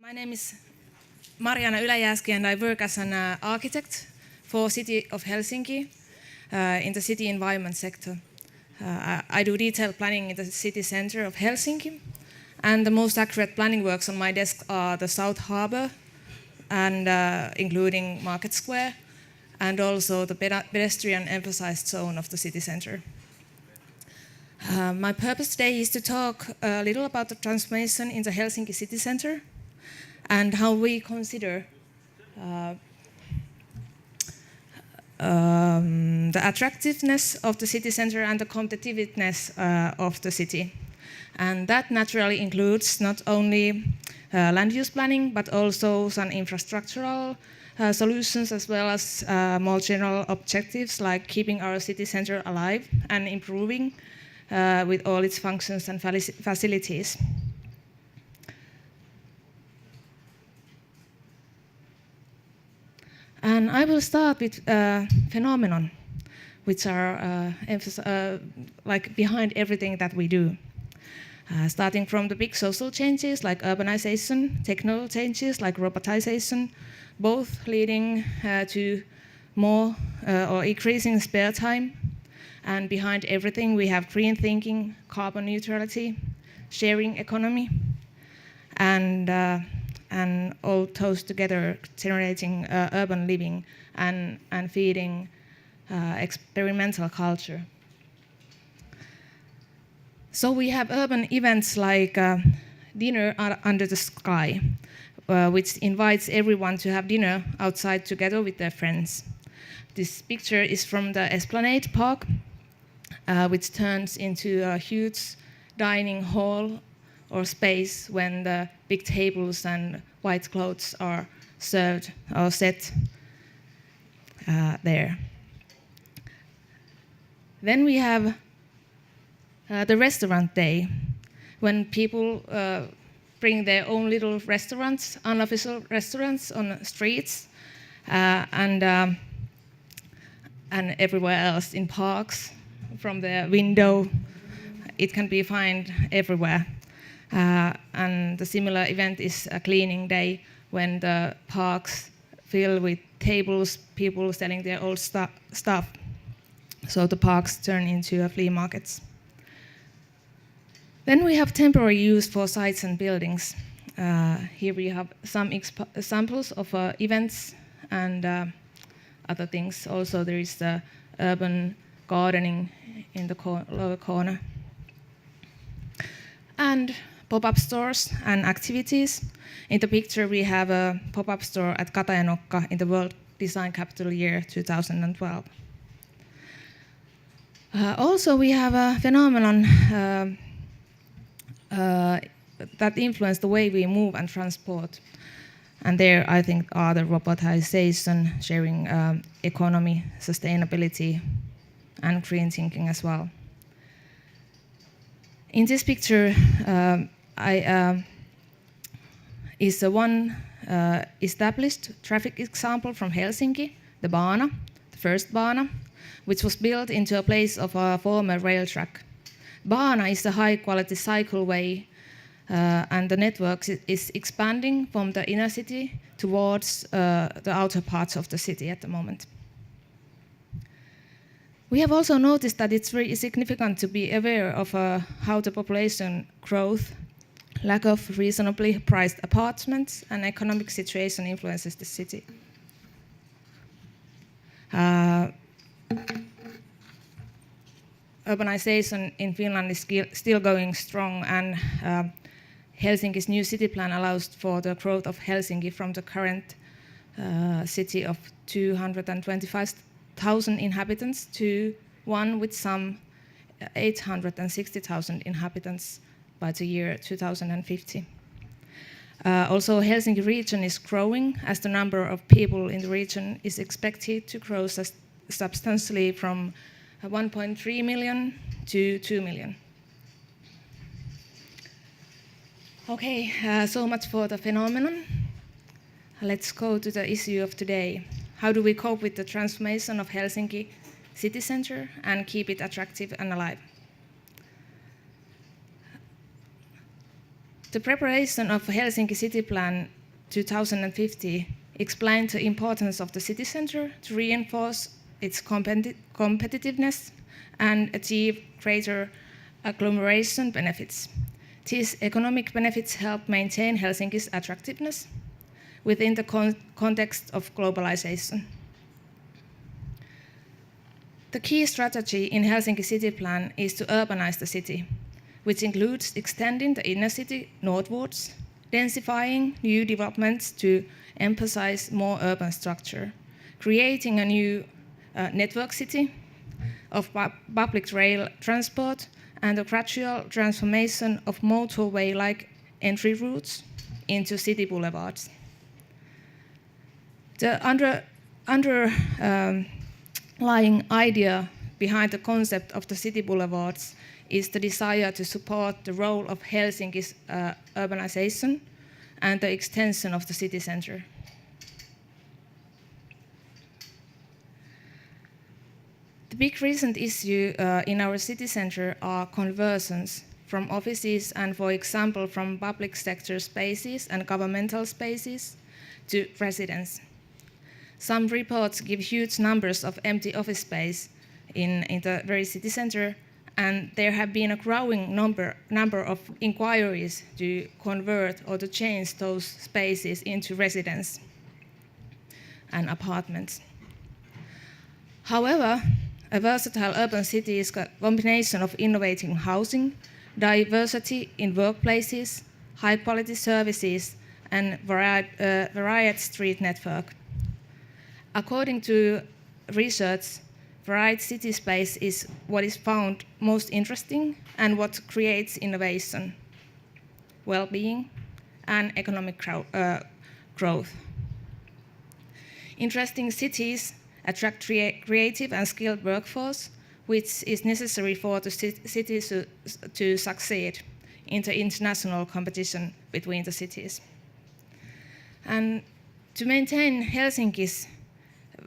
My name is Marjaana Yläjääski and I work as an architect for City of Helsinki in the city environment sector. I do detailed planning in the city center of Helsinki, and the most accurate planning works on my desk are the South Harbour, and including Market Square, and also the pedestrian emphasized zone of the city center. My purpose today is to talk a little about the transformation in the Helsinki city center and how we consider the attractiveness of the city center and the competitiveness of the city. And that naturally includes not only land use planning, but also some infrastructural solutions, as well as more general objectives like keeping our city center alive and improving with all its functions and facilities. And I will start with phenomenon, which are like behind everything that we do. Starting from the big social changes like urbanization, technical changes like robotization, both leading to more or increasing spare time. And behind everything we have green thinking, carbon neutrality, sharing economy, and all those together generating urban living and feeding experimental culture. So we have urban events like dinner under the sky, which invites everyone to have dinner outside together with their friends. This picture is from the Esplanade Park, which turns into a huge dining hall or space when the big tables and white clothes are served or set there. Then we have the restaurant day, when people bring their own little restaurants, unofficial restaurants on the streets and everywhere else in parks, from the window. It can be found everywhere. And the similar event is a cleaning day, when the parks fill with tables, people selling their old stuff. So the parks turn into flea markets. Then we have temporary use for sites and buildings. Here we have some examples of events and other things. Also there is the urban gardening in the lower corner. And pop-up stores and activities. In the picture we have a pop-up store at Katajanokka in the World Design Capital year 2012. Also we have a phenomenon that influence the way we move and transport. And there I think are the robotization, sharing economy, sustainability, and green thinking as well. In this picture is one established traffic example from Helsinki, the Baana, the first Baana, which was built into a place of a former rail track. Baana is a high-quality cycleway, and the network is expanding from the inner city towards the outer parts of the city at the moment. We have also noticed that it's very significant to be aware of how the population growth, lack of reasonably priced apartments, and economic situation influences the city. Urbanization in Finland is still going strong, and Helsinki's new city plan allows for the growth of Helsinki from the current city of 225,000 inhabitants to one with some 860,000 inhabitants by the year 2050. Also, Helsinki region is growing, as the number of people in the region is expected to grow substantially from 1.3 million to 2 million. Okay, so much for the phenomenon. Let's go to the issue of today. How do we cope with the transformation of Helsinki city center and keep it attractive and alive? The preparation of Helsinki City Plan 2050 explained the importance of the city center to reinforce its competitiveness and achieve greater agglomeration benefits. These economic benefits help maintain Helsinki's attractiveness within the context of globalization. The key strategy in Helsinki City Plan is to urbanize the city, which includes extending the inner city northwards, densifying new developments to emphasize more urban structure, creating a new network city of public rail transport, and a gradual transformation of motorway-like entry routes into city boulevards. The underlying idea behind the concept of the city boulevards is the desire to support the role of Helsinki's urbanization and the extension of the city center. The big recent issue in our city center are conversions from offices and, for example, from public sector spaces and governmental spaces to residence. Some reports give huge numbers of empty office space in the very city center, and there have been a growing number of inquiries to convert or to change those spaces into residence and apartments. However, a versatile urban city is a combination of innovative housing, diversity in workplaces, high-quality services, and varied street network. According to research, varied city space is what is found most interesting and what creates innovation, well-being, and economic growth. Interesting cities attract creative and skilled workforce, which is necessary for the cities to succeed in the international competition between the cities. And to maintain Helsinki's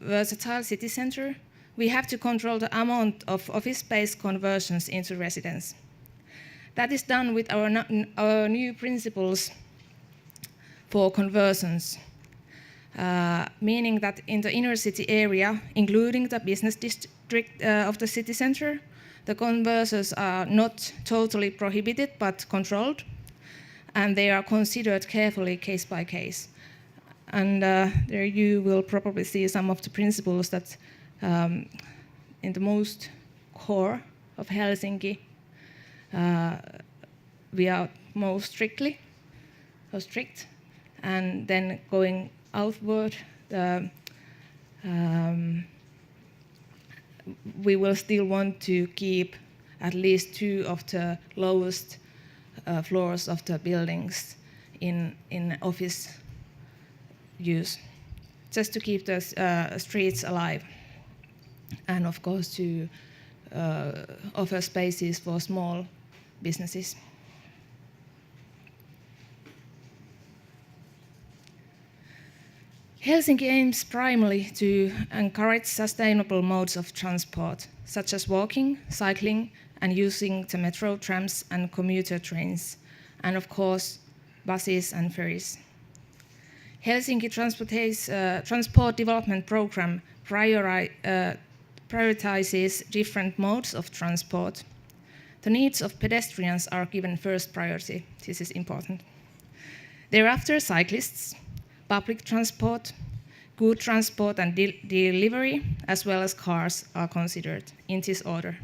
versatile city center, we have to control the amount of office space conversions into residence. That is done with our new principles for conversions. Meaning that in the inner city area, including the business district of the city center, the conversions are not totally prohibited but controlled, and they are considered carefully case by case. And there you will probably see some of the principles that in the most core of Helsinki we are most strict, and then going outward, we will still want to keep at least 2 of the lowest floors of the buildings in office use, just to keep the streets alive, and of course to offer spaces for small businesses. Helsinki aims primarily to encourage sustainable modes of transport, such as walking, cycling, and using the metro, trams, and commuter trains, and of course, buses and ferries. Helsinki Transport Development Program prioritizes different modes of transport. The needs of pedestrians are given first priority. This is important. Thereafter, cyclists, public transport, good transport and delivery, as well as cars are considered in this order.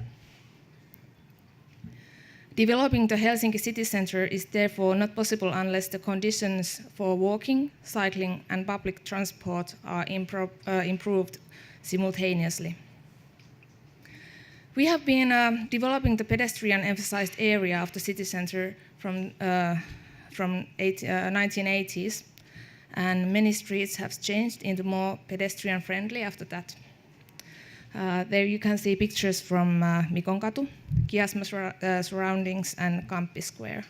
Developing the Helsinki city center is therefore not possible unless the conditions for walking, cycling, and public transport are improved simultaneously. We have been developing the pedestrian-emphasized area of the city center from 1980s, and many streets have changed into more pedestrian-friendly after that. There you can see pictures from Mikonkatu, Kiasma surroundings, and Kamppi Square.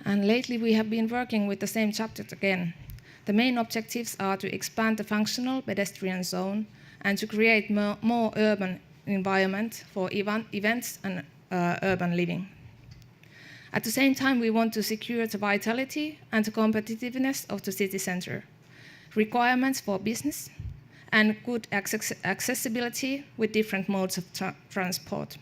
And lately we have been working with the same chapter again. The main objectives are to expand the functional pedestrian zone and to create more urban environment for events and urban living. At the same time, we want to secure the vitality and the competitiveness of the city center, requirements for business, and good accessibility with different modes of transport.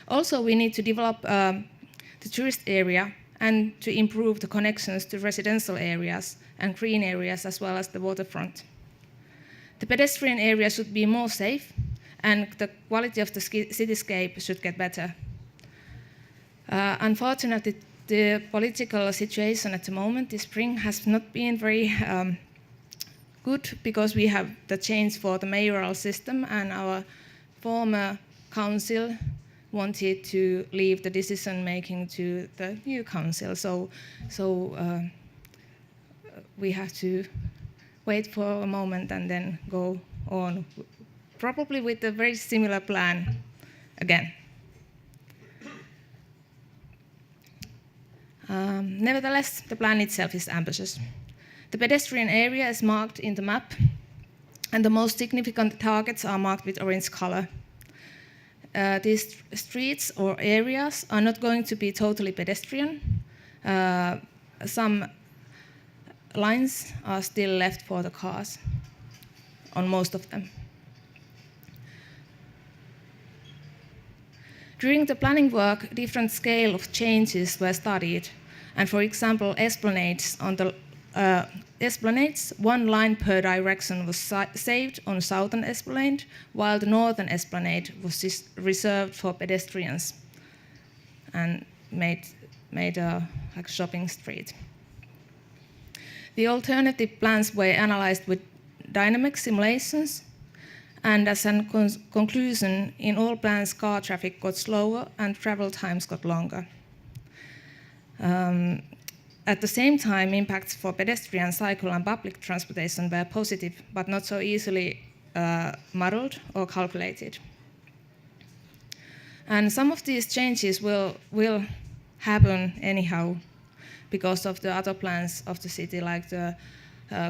Also, we need to develop the tourist area and to improve the connections to residential areas and green areas as well as the waterfront. The pedestrian area should be more safe and the quality of the cityscape should get better. Unfortunately, the political situation at the moment this spring has not been very good because we have the change for the mayoral system and our former council wanted to leave the decision making to the new council. So we have to wait for a moment and then go on, probably with a very similar plan again. Nevertheless, the plan itself is ambitious. The pedestrian area is marked in the map, and the most significant targets are marked with orange color. These streets or areas are not going to be totally pedestrian. Some lines are still left for the cars on most of them. During the planning work, different scale of changes were studied, and for example, esplanades on the esplanades, one line per direction was saved on southern esplanade, while the northern esplanade was reserved for pedestrians and made a shopping street. The alternative plans were analyzed with dynamic simulations, and as a conclusion, in all plans, car traffic got slower and travel times got longer. At the same time, impacts for pedestrian, cycle, and public transportation were positive, but not so easily modeled or calculated. And some of these changes will happen anyhow because of the other plans of the city, like the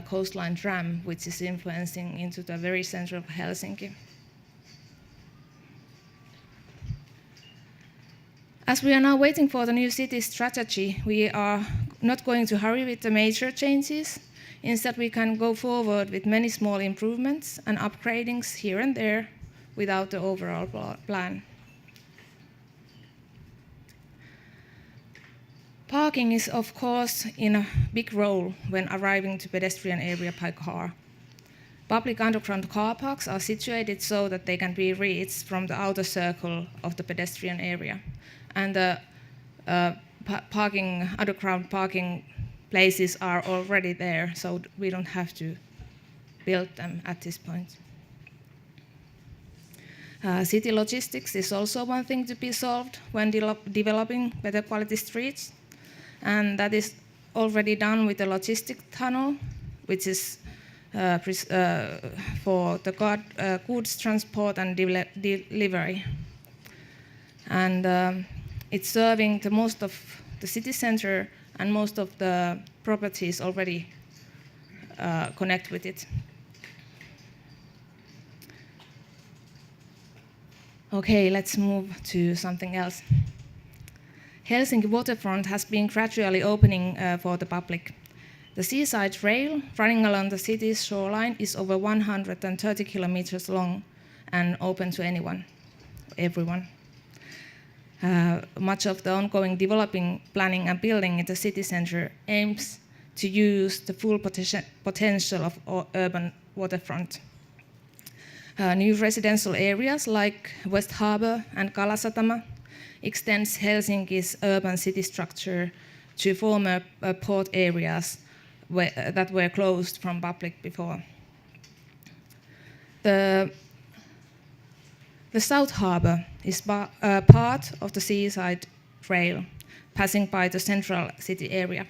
coastline tram, which is influencing into the very center of Helsinki. As we are now waiting for the new city strategy, we are not going to hurry with the major changes. Instead, we can go forward with many small improvements and upgradings here and there without the overall plan. Parking is, of course, in a big role when arriving to pedestrian area by car. Public underground car parks are situated so that they can be reached from the outer circle of the pedestrian area. And the underground parking places are already there, so we don't have to build them at this point. City logistics is also one thing to be solved when developing better quality streets, and that is already done with the logistic tunnel, which is for the goods transport and delivery. And it's serving the most of the city center, and most of the properties already connect with it. Okay, let's move to something else. Helsinki waterfront has been gradually opening for the public. The seaside rail running along the city's shoreline is over 130 kilometers long and open to everyone. Much of the ongoing developing, planning and building in the city center aims to use the full potential of urban waterfront. New residential areas like West Harbour and Kalasatama extends Helsinki's urban city structure to former port areas that were closed from public before. The South Harbour is part of the seaside rail, passing by the central city area.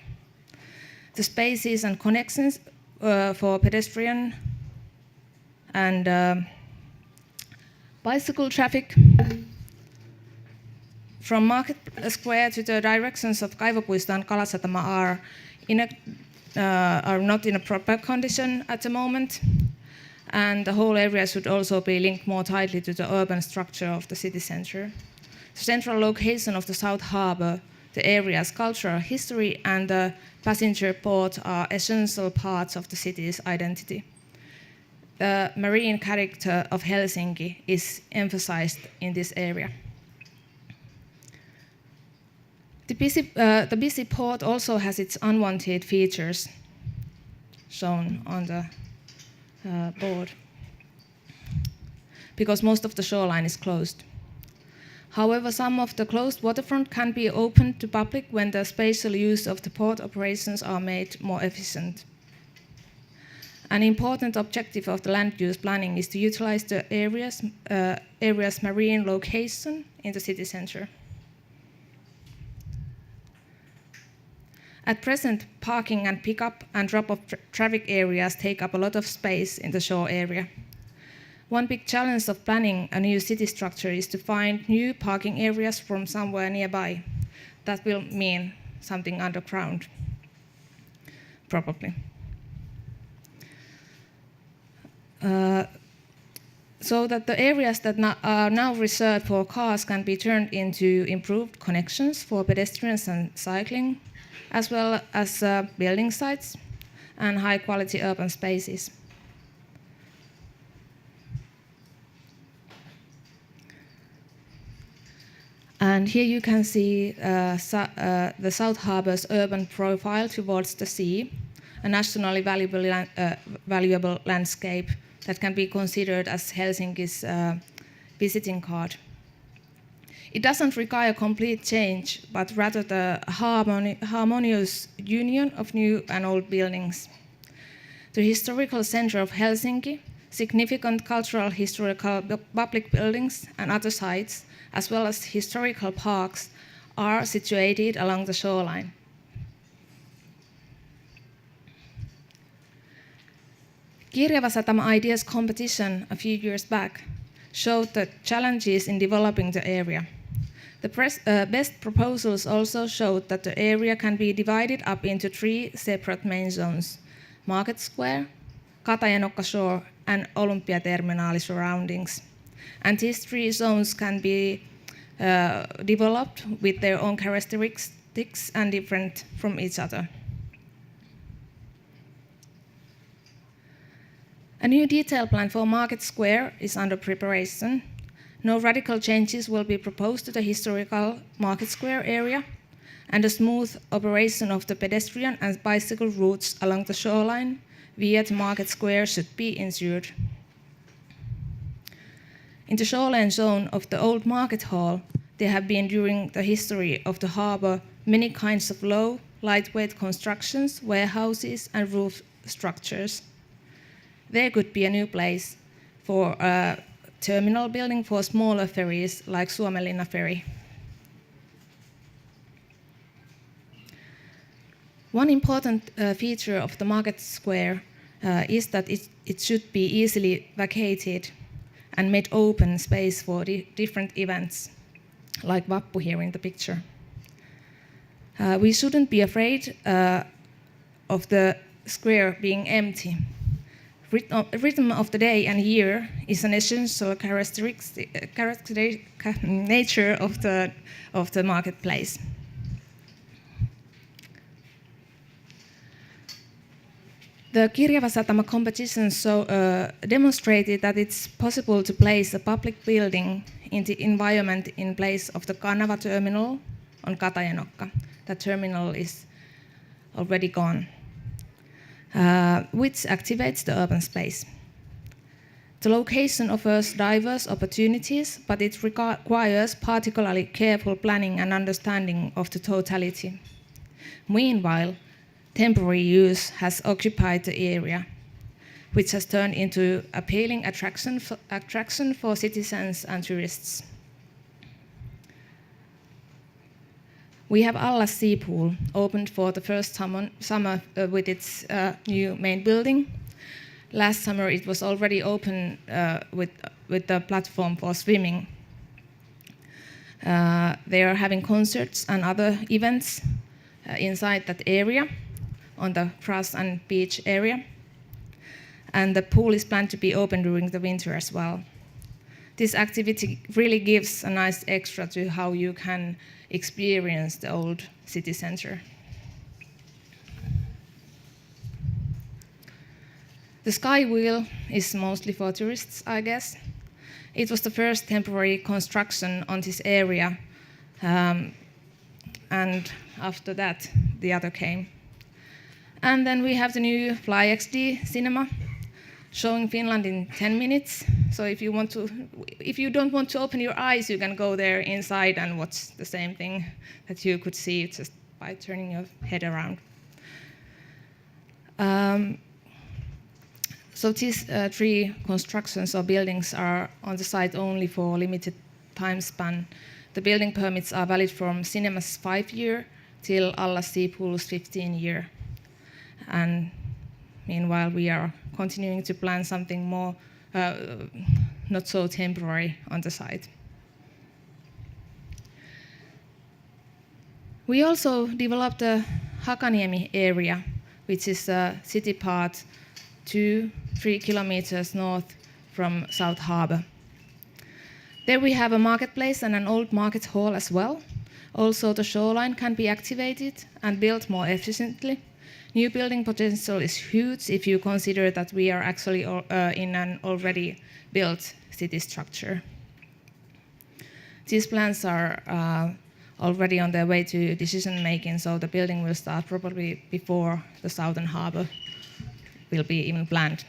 The spaces and connections for pedestrian and bicycle traffic from Market Square to the directions of Kaivopuisto and Kalasatama are not in a proper condition at the moment. and the whole area should also be linked more tightly to the urban structure of the city center. The central location of the South Harbour, the area's cultural history, and the passenger port are essential parts of the city's identity. The marine character of Helsinki is emphasized in this area. The busy port also has its unwanted features shown on the board, because most of the shoreline is closed. However, some of the closed waterfront can be opened to public when the spatial use of the port operations are made more efficient. An important objective of the land use planning is to utilize the area's marine location in the city center. At present, parking and pickup and drop-off traffic areas take up a lot of space in the shore area. One big challenge of planning a new city structure is to find new parking areas from somewhere nearby. That will mean something underground, probably. So that the areas that are now reserved for cars can be turned into improved connections for pedestrians and cycling, as well as building sites and high-quality urban spaces. And here you can see the South Harbour's urban profile towards the sea, a nationally valuable landscape that can be considered as Helsinki's visiting card. It doesn't require complete change, but rather the harmonious union of new and old buildings. The historical center of Helsinki, significant cultural historical public buildings and other sites, as well as historical parks, are situated along the shoreline. Kirjava Satama Ideas competition a few years back showed the challenges in developing the area. The best proposals also showed that the area can be divided up into 3 separate main zones: Market Square, Katajanokka Shore, and Olympiaterminaali surroundings. And these 3 zones can be developed with their own characteristics and different from each other. A new detail plan for Market Square is under preparation. No radical changes will be proposed to the historical Market Square area, and a smooth operation of the pedestrian and bicycle routes along the shoreline via the Market Square should be ensured. In the shoreline zone of the old market hall, there have been during the history of the harbour many kinds of low, lightweight constructions, warehouses and roof structures. There could be a new place for a terminal building for smaller ferries like Suomenlinna ferry. One important feature of the Market Square is that it should be easily vacated and made open space for different events, like Vappu here in the picture. We shouldn't be afraid of the square being empty. Rhythm of the day and year is an essential nature of the marketplace. The Kirjava Satama competition demonstrated that it's possible to place a public building in the environment in place of the Kanava terminal on Katajanokka. That terminal is already gone, which activates the urban space. The location offers diverse opportunities, but it requires particularly careful planning and understanding of the totality. Meanwhile, temporary use has occupied the area, which has turned into appealing attraction for citizens and tourists. We have Allas Sea Pool, opened for the first summer with its new main building. Last summer it was already open with the platform for swimming. They are having concerts and other events inside that area, on the grass and beach area. and the pool is planned to be open during the winter as well. This activity really gives a nice extra to how you can experience the old city center. The Sky Wheel is mostly for tourists, I guess. It was the first temporary construction on this area, and after that, the other came. And then we have the new Fly XD cinema, showing Finland in 10 minutes. So if you don't want to open your eyes, you can go there inside and watch the same thing that you could see just by turning your head around. So these 3 constructions or buildings are on the site only for limited time span. The building permits are valid from cinema's 5-year till Alla Sea Pool's 15-year. And meanwhile, we are continuing to plan something more not so temporary on the site. We also developed the Hakaniemi area, which is a city part 2-3 kilometers north from South Harbour. There we have a marketplace and an old market hall as well. Also, the shoreline can be activated and built more efficiently. New building potential is huge if you consider that we are actually in an already built city structure. These plans are already on their way to decision making, so the building will start probably before the Southern Harbour will be even planned.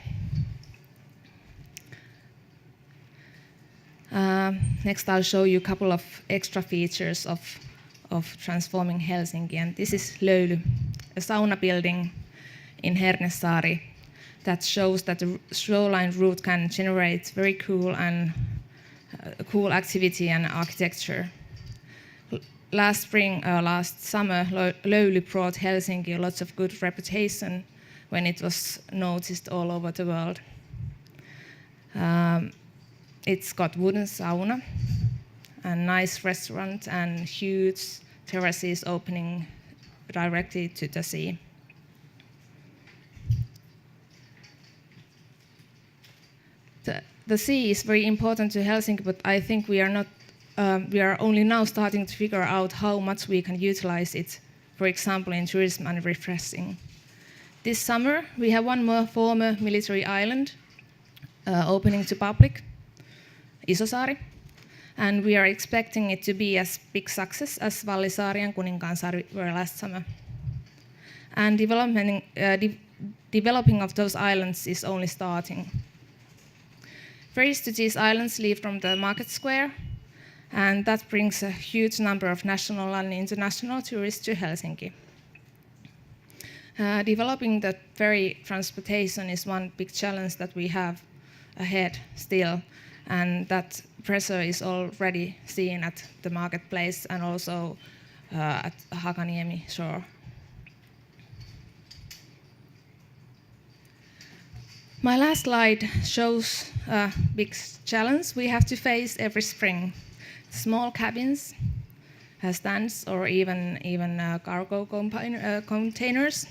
Next, I'll show you a couple of extra features of transforming Helsinki, and this is Löyly, a sauna building in Hernesaari that shows that the shoreline route can generate very cool activity and architecture. Last summer, Löyly brought Helsinki lots of good reputation when it was noticed all over the world. It's got wooden sauna, a nice restaurant, and huge terraces opening directly to the sea. The sea is very important to Helsinki, but I think we are only now starting to figure out how much we can utilize it, for example, in tourism and refreshing. This summer, we have one more former military island opening to public, Isosaari, and we are expecting it to be as big success as Vallisaari and Kuninkaansaari were last summer. And developing of those islands is only starting. Ferries to these islands leave from the market square, and that brings a huge number of national and international tourists to Helsinki. Developing the ferry transportation is one big challenge that we have ahead still, and that pressure is already seen at the marketplace and also at Hakaniemi shore. My last slide shows a big challenge we have to face every spring. Small cabins, stands, or even cargo containers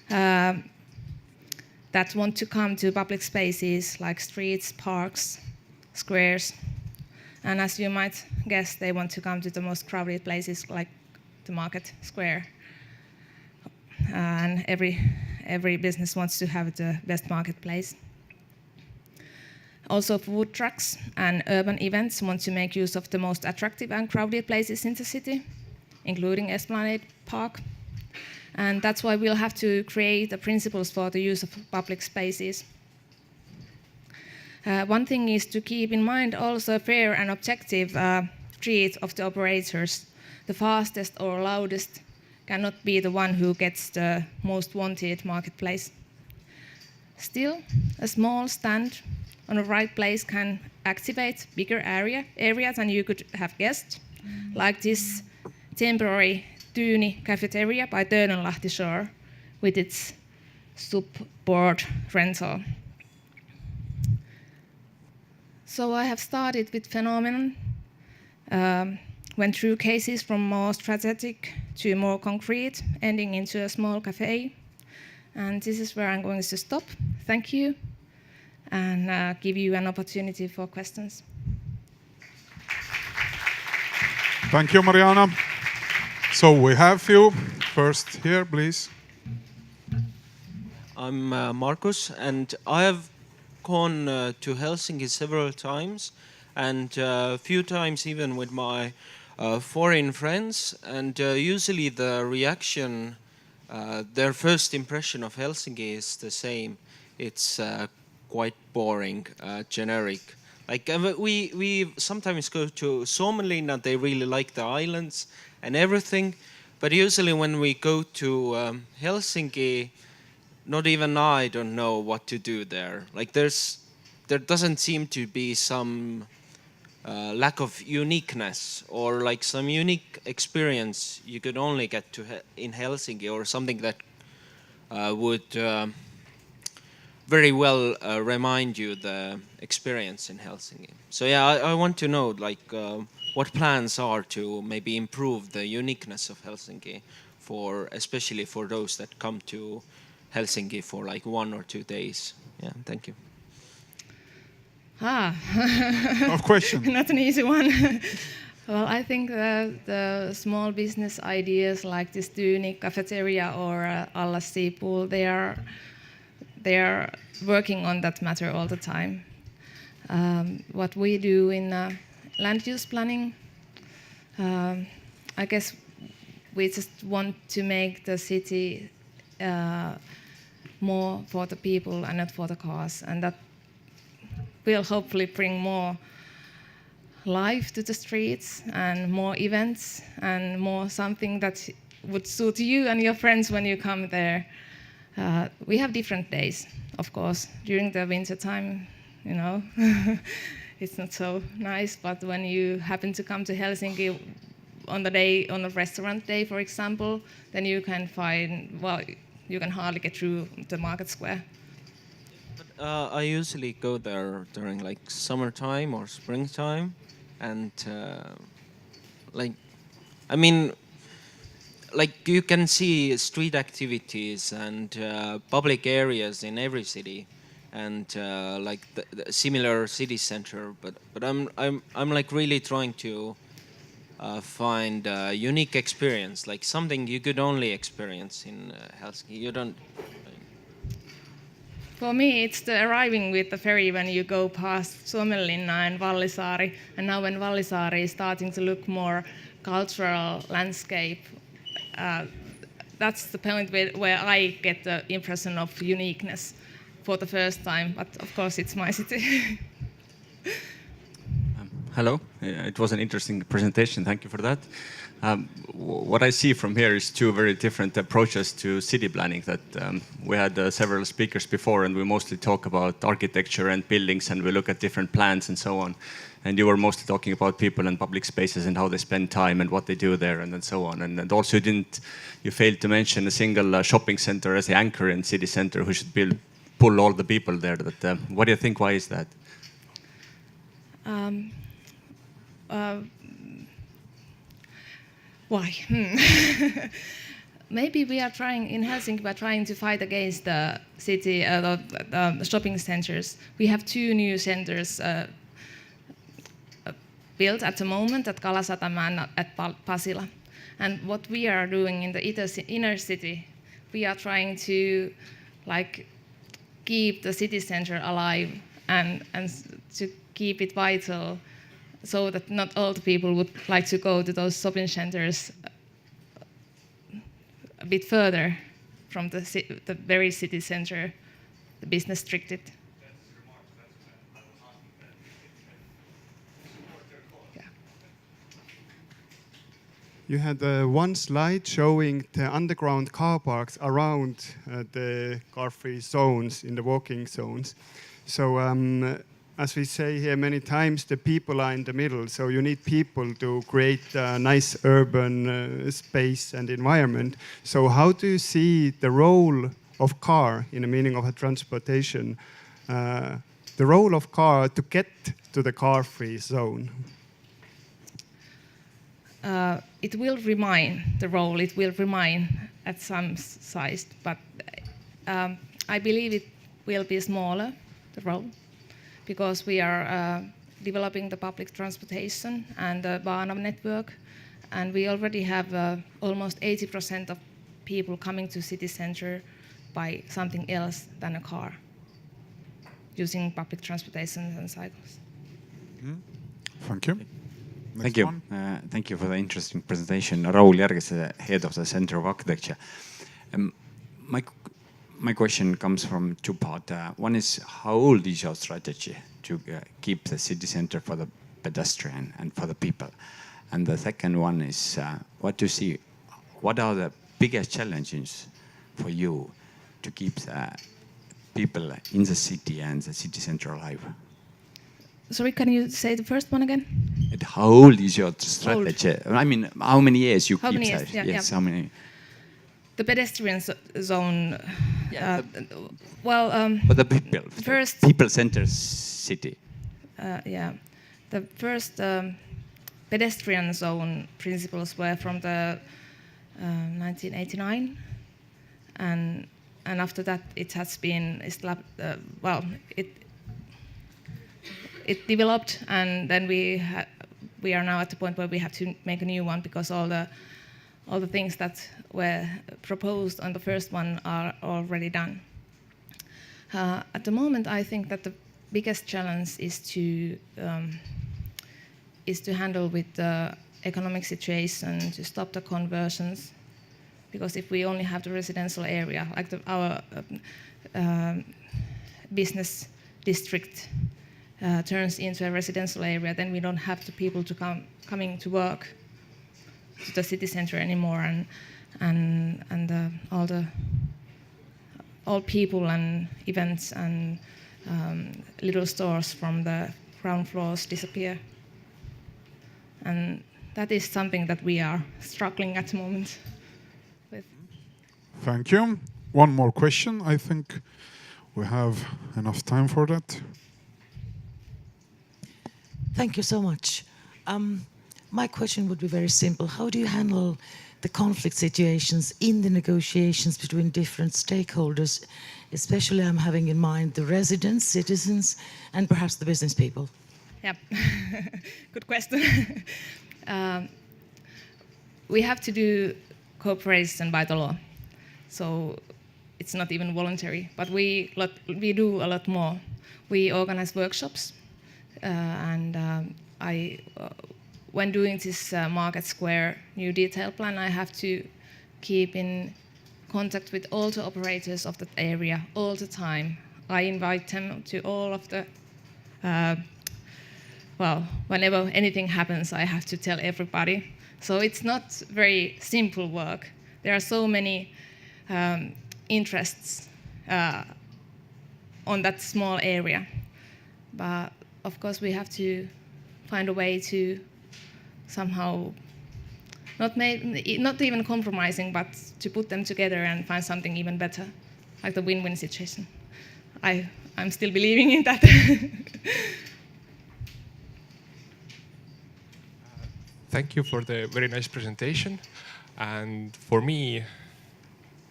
that want to come to public spaces like streets, parks, squares. And as you might guess, they want to come to the most crowded places like the market square. And every business wants to have the best marketplace. Also, food trucks and urban events want to make use of the most attractive and crowded places in the city, including Esplanade Park. And that's why we'll have to create the principles for the use of public spaces. One thing is to keep in mind also fair and objective treat of the operators. The fastest or loudest cannot be the one who gets the most wanted marketplace. Still, a small stand on the right place can activate bigger area than you could have guessed, like this temporary Tyyni cafeteria by Tönönlahti shore with its sub-board rental. So I have started with phenomenon, went through cases from more strategic to more concrete, ending into a small cafe. And this is where I'm going to stop. thank you and give you an opportunity for questions. Thank you, Marjaana. So we have few. First here, please. I'm Markus, and I have gone to Helsinki several times, and a few times even with my foreign friends. And usually the reaction, their first impression of Helsinki is the same. It's quite boring, generic. Like we sometimes go to Suomenlinna, they really like the islands and everything. But usually when we go to Helsinki, not even I don't know what to do there. Like there doesn't seem to be some lack of uniqueness or like some unique experience you could only get to in Helsinki, or something that would very well remind you the experience in Helsinki. So yeah, I want to know like what plans are to maybe improve the uniqueness of Helsinki, for especially for those that come to Helsinki for like 1 or 2 days. Yeah, thank you. Tough question. Not an easy one. Well, I think the small business ideas like this Tyyni cafeteria or Allas Seapool, they are working on that matter all the time. What we do in land use planning, I guess we just want to make the city more for the people and not for the cars, and that will hopefully bring more life to the streets and more events and more something that would suit you and your friends when you come there. We have different days, of course. During the winter time, you know, it's not so nice, but when you happen to come to Helsinki on a restaurant day, for example, then you can find, well, you can hardly get through the market square. I usually go there during like summertime or springtime, and like, I mean, like you can see street activities and public areas in every city, and like the similar city center. But I'm like really trying to find a unique experience, like something you could only experience in Helsinki. You don't. For me, it's the arriving with the ferry when you go past Suomenlinna and Vallisaari, and now when Vallisaari is starting to look more cultural landscape, that's the point where I get the impression of uniqueness for the first time, but of course it's my city. Hello, it was an interesting presentation, thank you for that. What I see from here is two very different approaches to city planning. That we had several speakers before, and we mostly talk about architecture and buildings, and we look at different plans and so on. And you were mostly talking about people and public spaces and how they spend time and what they do there, and then so on. And also you failed to mention a single shopping center as the anchor in city center who should pull all the people there. What do you think? Why is that? Why? Maybe we are trying in Helsinki. We're trying to fight against the city, the shopping centers. We have 2 new centers built at the moment at Kalasatama and at Pasila. And what we are doing in the inner city, we are trying to like keep the city center alive and to keep it vital, so that not all the people would like to go to those shopping centers a bit further from the very city center, the business district. You had one slide showing the underground car parks around the car-free zones, in the walking zones. So as we say here many times, the people are in the middle. So you need people to create a nice urban space and environment. So how do you see the role of car in the meaning of a transportation? The role of car to get to the car-free zone? It will remain the role. It will remain at some size, but I believe will be smaller, the role, because we are developing the public transportation and the Baanav network, and we already have almost 80% of people coming to city center by something else than a car, using public transportation and cycles. Thank you. Thank you. Thank you for the interesting presentation. Raul Järges, the head of the Center of Architecture. My question comes from two parts. One is, how old is your strategy to keep the city center for the pedestrian and for the people? And the second one is, what are the biggest challenges for you to keep the people in the city and the city center alive? Sorry, can you say the first one again? And how old is your strategy? I mean, how many years you How keep many that? years? Yeah, Yes, yeah. how many? The pedestrian zone. For the people, first- people-centered city. The first pedestrian zone principles were from the 1989, and after that it has been it developed, and then we are now at the point where we have to make a new one because all the things that were proposed on the first one are already done. At the moment, I think that the biggest challenge is to handle with the economic situation, to stop the conversions, because if we only have the residential area, like our business district turns into a residential area, then we don't have the people to coming to work to the city center anymore, and all people and events and little stores from the ground floors disappear, and that is something that we are struggling at the moment with. Thank you. One more question. I think we have enough time for that. Thank you so much. My question would be very simple. How do you handle the conflict situations in the negotiations between different stakeholders? Especially I'm having in mind the residents, citizens, and perhaps the business people. Yeah, good question. We have to do cooperation by the law, so it's not even voluntary, but we do a lot more. We organize workshops, and when doing this Market Square new detail plan, I have to keep in contact with all the operators of that area all the time. I invite them to all of the, whenever anything happens, I have to tell everybody. So it's not very simple work. There are so many interests on that small area. But of course we have to find a way to somehow not even compromising, but to put them together and find something even better, like the win-win situation. I'm still believing in that. Thank you for the very nice presentation. And for me,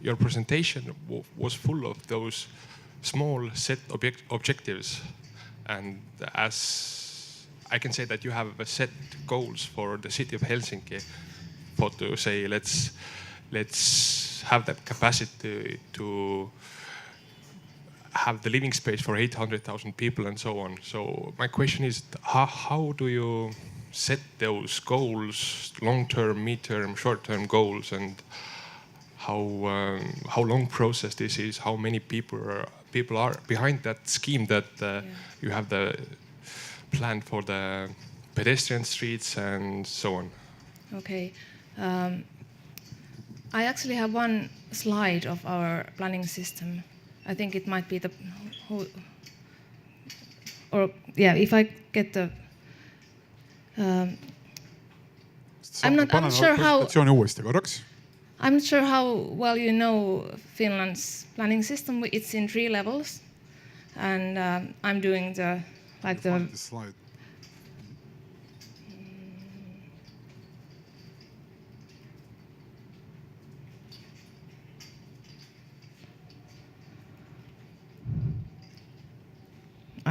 your presentation was full of those small set objectives. And as I can say that you have set goals for the city of Helsinki, for to say let's have that capacity to have the living space for 800,000 people and so on. So my question is, how do you set those goals, long-term, mid-term, short-term goals, and how long process this is? How many people are behind that scheme that you have the plan for the pedestrian streets and so on? Okay. I actually have one slide of our planning system. I think it might be the whole, if I get the. I'm not sure how. I'm not sure how well you know Finland's planning system. It's in 3 levels, and I'm doing the slide.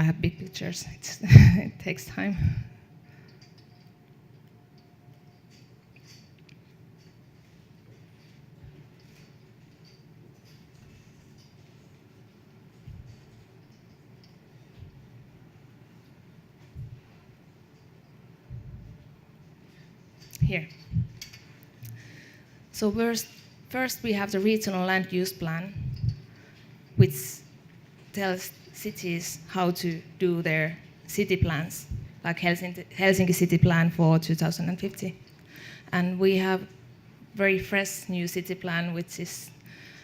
I have big pictures. It takes time. Here. So first we have the regional land use plan, which tells cities how to do their city plans, like Helsingi City Plan for 2050. And we have very fresh new city plan, which is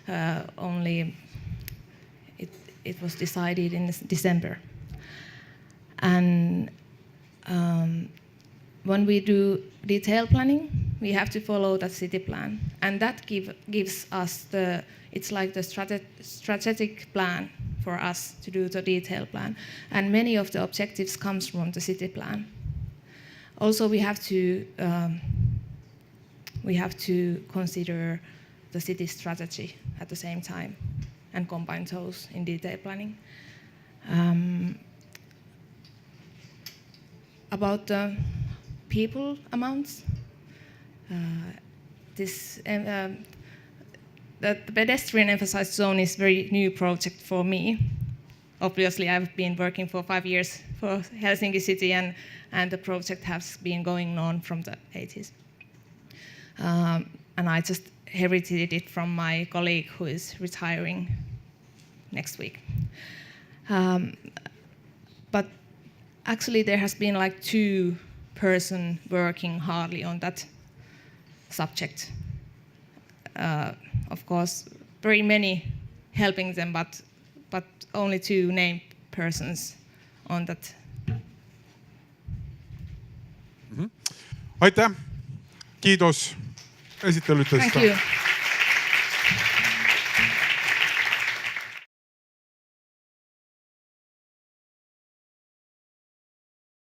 it was decided in December. And when we do detailed planning, we have to follow that city plan, and that gives us it's like the strategic plan for us to do the detailed plan, and many of the objectives comes from the city plan. Also, we have to consider the city strategy at the same time and combine those in detailed planning. About the people amounts, the pedestrian emphasized zone is a very new project for me. Obviously, I've been working for 5 years for Helsingi City, and the project has been going on from the 80s. And I just inherited it from my colleague who is retiring next week. But actually, there has been like 2 person working hardly on that subject. Of course, very many helping them, but only 2 named persons on that. Aitäh, kiitos esittelutest. Thank you.